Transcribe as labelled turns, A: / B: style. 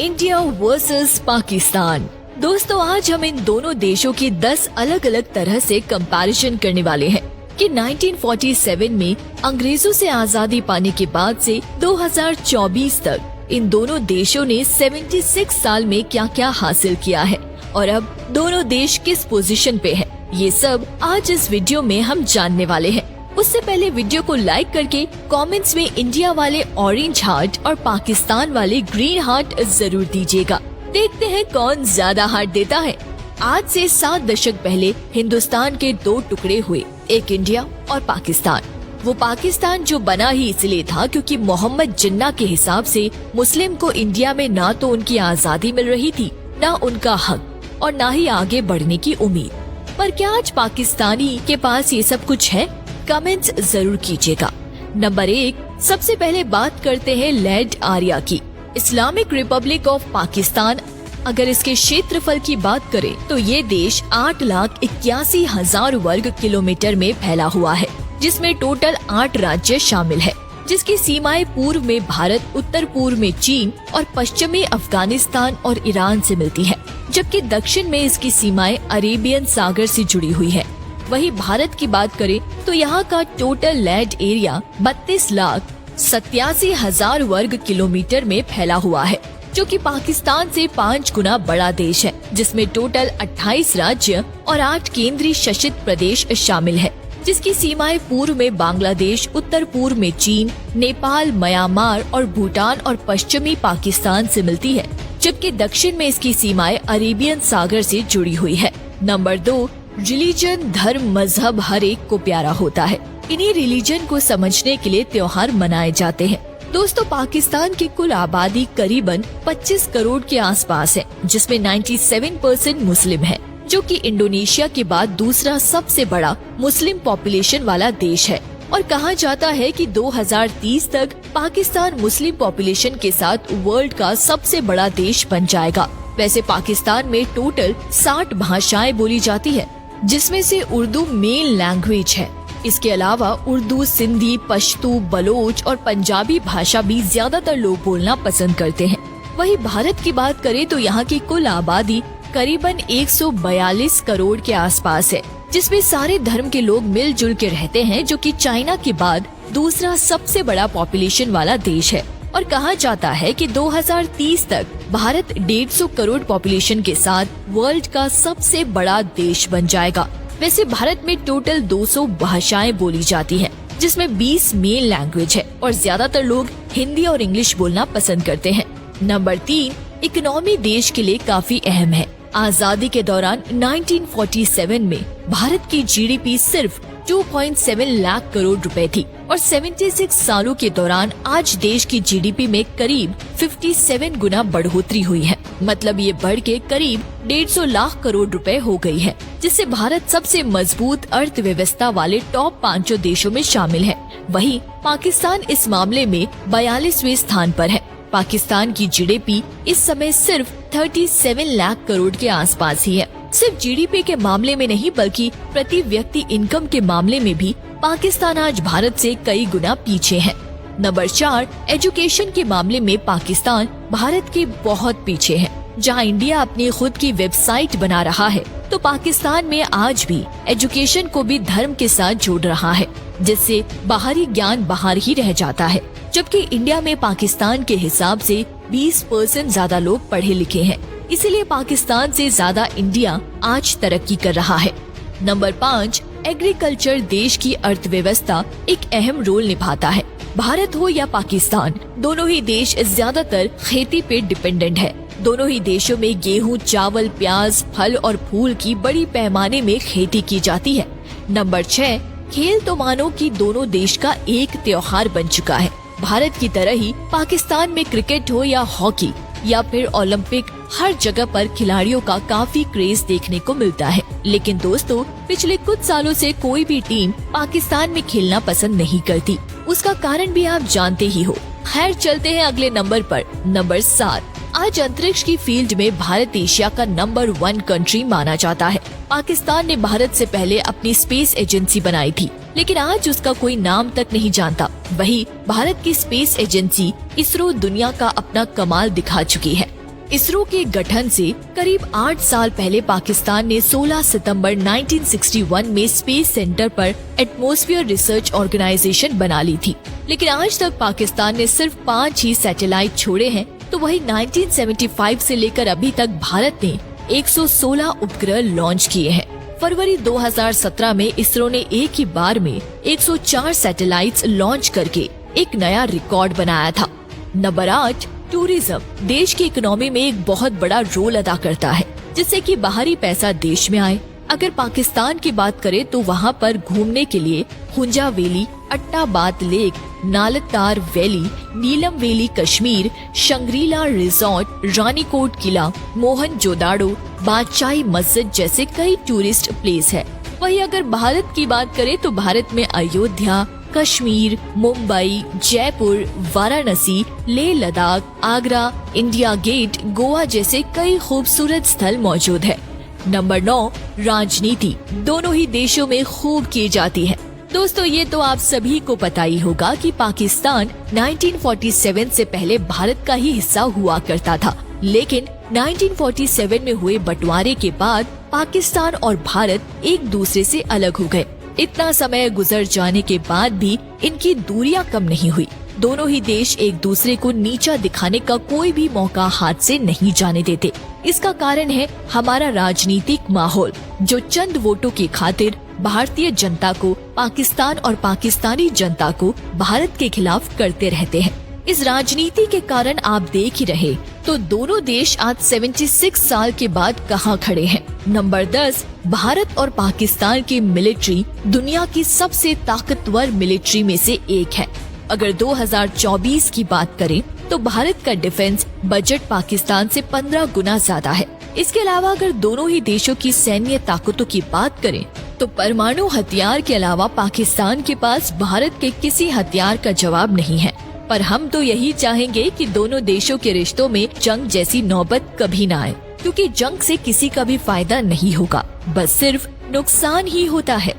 A: India versus Pakistan. दोस्तों, आज हम इन दोनों देशों की 10 अलग अलग तरह से कंपैरिजन करने वाले हैं कि 1947 में अंग्रेजों से आजादी पाने के बाद से 2024 तक इन दोनों देशों ने 76 साल में क्या क्या हासिल किया है और अब दोनों देश किस पोजीशन पे है, ये सब आज इस वीडियो में हम जानने वाले हैं। उससे पहले वीडियो को लाइक करके कमेंट्स में इंडिया वाले ऑरेंज हार्ट और पाकिस्तान वाले ग्रीन हार्ट जरूर दीजिएगा। देखते हैं कौन ज्यादा हार्ट देता है। आज से 7 दशक पहले हिंदुस्तान के 2 टुकड़े हुए, एक इंडिया और पाकिस्तान। वो पाकिस्तान जो बना ही इसलिए था क्योंकि मोहम्मद जिन्ना के हिसाब से मुस्लिम को इंडिया में ना तो उनकी आजादी मिल रही थी, ना उनका हक और ना ही आगे बढ़ने की उम्मीद। पर क्या आज पाकिस्तानी के पास ये सब कुछ है? कमेंट्स जरूर कीजिएगा। नंबर 1, सबसे पहले बात करते हैं लैंड एरिया की। इस्लामिक रिपब्लिक ऑफ पाकिस्तान, अगर इसके क्षेत्रफल की बात करें तो ये देश 8,81,000 वर्ग किलोमीटर में फैला हुआ है, जिसमें टोटल 8 राज्य शामिल है, जिसकी सीमाएं पूर्व में भारत, उत्तर पूर्व में चीन और पश्चिमी अफगानिस्तान और ईरान से मिलती है, जबकि दक्षिण में इसकी सीमाएं अरेबियन सागर से जुड़ी हुई है। वहीं भारत की बात करें तो यहाँ का टोटल लैंड एरिया 32,87,000 वर्ग किलोमीटर में फैला हुआ है, जो कि पाकिस्तान से 5 गुना बड़ा देश है, जिसमें टोटल 28 राज्य और 8 केंद्रीय शासित प्रदेश शामिल है, जिसकी सीमाएं पूर्व में बांग्लादेश, उत्तर पूर्व में चीन, नेपाल, म्यांमार और भूटान और पश्चिमी पाकिस्तान से मिलती है, जबकि दक्षिण में इसकी सीमाएं अरेबियन सागर से जुड़ी हुई है। नंबर 2, रिलीजन, धर्म, मजहब हर एक को प्यारा होता है। इन्हीं रिलीजन को समझने के लिए त्योहार मनाए जाते हैं। दोस्तों, पाकिस्तान की कुल आबादी करीबन 25 करोड़ के आसपास है, जिसमें 97% मुस्लिम है, जो कि इंडोनेशिया के बाद दूसरा सबसे बड़ा मुस्लिम पॉपुलेशन वाला देश है। और कहा जाता है कि 2030 तक पाकिस्तान मुस्लिम पॉपुलेशन के साथ वर्ल्ड का सबसे बड़ा देश बन जाएगा। वैसे पाकिस्तान में टोटल 60 भाषाएं बोली जाती है, जिसमें से उर्दू मेन लैंग्वेज है। इसके अलावा उर्दू, सिंधी, पश्तो, बलोच और पंजाबी भाषा भी ज्यादातर लोग बोलना पसंद करते हैं। वहीं भारत की बात करें तो यहाँ की कुल आबादी करीबन 142 करोड़ के आसपास है, जिसमें सारे धर्म के लोग मिलजुल के रहते हैं, जो कि चाइना के बाद दूसरा सबसे बड़ा पॉपुलेशन वाला देश है। और कहा जाता है कि 2030 तक भारत 150 करोड़ पॉपुलेशन के साथ वर्ल्ड का सबसे बड़ा देश बन जाएगा। वैसे भारत में टोटल 200 भाषाएं बोली जाती हैं, जिसमें 20 मेन लैंग्वेज है और ज्यादातर लोग हिंदी और इंग्लिश बोलना पसंद करते हैं। नंबर 3, इकोनॉमी देश के लिए काफी अहम है। आजादी के दौरान 1947 में भारत की जीडीपी सिर्फ 2.7 लाख करोड़ रुपए थी और 76 सालों के दौरान आज देश की जीडीपी में करीब 57 गुना बढ़ोतरी हुई है। मतलब ये बढ़ के करीब 150 लाख करोड़ रुपए हो गई है, जिससे भारत सबसे मजबूत अर्थव्यवस्था वाले टॉप 5 देशों में शामिल है। वहीं पाकिस्तान इस मामले में 42वें स्थान पर है। पाकिस्तान की जीडीपी इस समय सिर्फ 37 लाख करोड़ के आसपास ही है। सिर्फ जीडीपी के मामले में नहीं, बल्कि प्रति व्यक्ति इनकम के मामले में भी पाकिस्तान आज भारत से कई गुना पीछे है। नंबर 4, एजुकेशन के मामले में पाकिस्तान भारत के बहुत पीछे है। जहां इंडिया अपनी खुद की वेबसाइट बना रहा है, तो पाकिस्तान में आज भी एजुकेशन को भी धर्म के साथ जोड़ रहा है, जिससे बाहरी ज्ञान बाहर ही रह जाता है। जबकि इंडिया में पाकिस्तान के हिसाब से 20% ज्यादा लोग पढ़े लिखे हैं, इसीलिए पाकिस्तान से ज्यादा इंडिया आज तरक्की कर रहा है। नंबर 5, एग्रीकल्चर देश की अर्थव्यवस्था एक अहम रोल निभाता है। भारत हो या पाकिस्तान, दोनों ही देश ज्यादातर खेती पे डिपेंडेंट है। दोनों ही देशों में गेहूं, चावल, प्याज, फल और फूल की बड़ी पैमाने में खेती की जाती है। नंबर 6, खेल तो मानो कि दोनों देश का एक त्योहार बन चुका है। भारत की तरह ही पाकिस्तान में क्रिकेट हो या हॉकी या फिर ओलंपिक, हर जगह पर खिलाड़ियों का काफी क्रेज देखने को मिलता है। लेकिन दोस्तों, पिछले कुछ सालों से कोई भी टीम पाकिस्तान में खेलना पसंद नहीं करती। उसका कारण भी आप जानते ही हो। खैर, चलते हैं अगले नंबर पर। नंबर 7, आज अंतरिक्ष की फील्ड में भारत एशिया का नंबर 1 कंट्री माना जाता है। पाकिस्तान ने भारत से पहले अपनी स्पेस एजेंसी बनाई थी, लेकिन आज उसका कोई नाम तक नहीं जानता। वही भारत की स्पेस एजेंसी इसरो दुनिया का अपना कमाल दिखा चुकी है। इसरो के गठन से करीब 8 साल पहले पाकिस्तान ने 16 सितंबर 1961 में स्पेस सेंटर पर एटमॉस्फेयर रिसर्च ऑर्गेनाइजेशन बना ली थी, लेकिन आज तक पाकिस्तान ने सिर्फ 5 ही सैटेलाइट छोड़े हैं। तो वही 1975 से लेकर अभी तक भारत ने 116 उपग्रह लॉन्च किए हैं। फरवरी 2017 में इसरो ने एक ही बार में 104 सैटेलाइट्स लॉन्च करके एक नया रिकॉर्ड बनाया था। नंबर 8, टूरिज्म देश की इकोनॉमी में एक बहुत बड़ा रोल अदा करता है, जिससे कि बाहरी पैसा देश में आए। अगर पाकिस्तान की बात करें तो वहाँ पर घूमने के लिए Hunza valley, Attabad lake, Naltar valley, Neelam valley Kashmir, Shangrila resort, Ranikot किला, मोहनजोदाड़ो, बादशाही मस्जिद जैसे कई टूरिस्ट प्लेस है। वहीं अगर भारत की बात करें तो भारत में अयोध्या, कश्मीर, मुंबई, जयपुर, वाराणसी, लेह लद्दाख, आगरा, इंडिया गेट, गोवा जैसे कई खूबसूरत स्थल मौजूद है। नंबर 9, राजनीति दोनों ही देशों में खूब की जाती है। दोस्तों ये तो आप सभी को पता ही होगा कि पाकिस्तान 1947 से पहले भारत का ही हिस्सा हुआ करता था, लेकिन 1947 में हुए बंटवारे के बाद पाकिस्तान और भारत एक दूसरे से अलग हो गए। इतना समय गुजर जाने के बाद भी इनकी दूरियां कम नहीं हुई। दोनों ही देश एक दूसरे को नीचा दिखाने का कोई भी मौका हाथ से नहीं जाने देते। इसका कारण है हमारा राजनीतिक माहौल, जो चंद वोटों की खातिर भारतीय जनता को पाकिस्तान और पाकिस्तानी जनता को भारत के खिलाफ करते रहते हैं। इस राजनीति के कारण आप देख ही रहे तो दोनों देश आज 76 साल के बाद कहां खड़े हैं। नंबर 10, भारत और पाकिस्तान की मिलिट्री दुनिया की सबसे ताकतवर मिलिट्री में से एक है। अगर 2024 की बात करें तो भारत का डिफेंस बजट पाकिस्तान से 15 गुना ज्यादा है। इसके अलावा अगर दोनों ही देशों की सैन्य ताकतों की बात करें तो परमाणु हथियार के अलावा पाकिस्तान के पास भारत के किसी हथियार का जवाब नहीं है। पर हम तो यही चाहेंगे कि दोनों देशों के रिश्तों में जंग जैसी नौबत कभी ना आए, क्योंकि जंग से किसी का भी फायदा नहीं होगा, बस सिर्फ नुकसान ही होता है।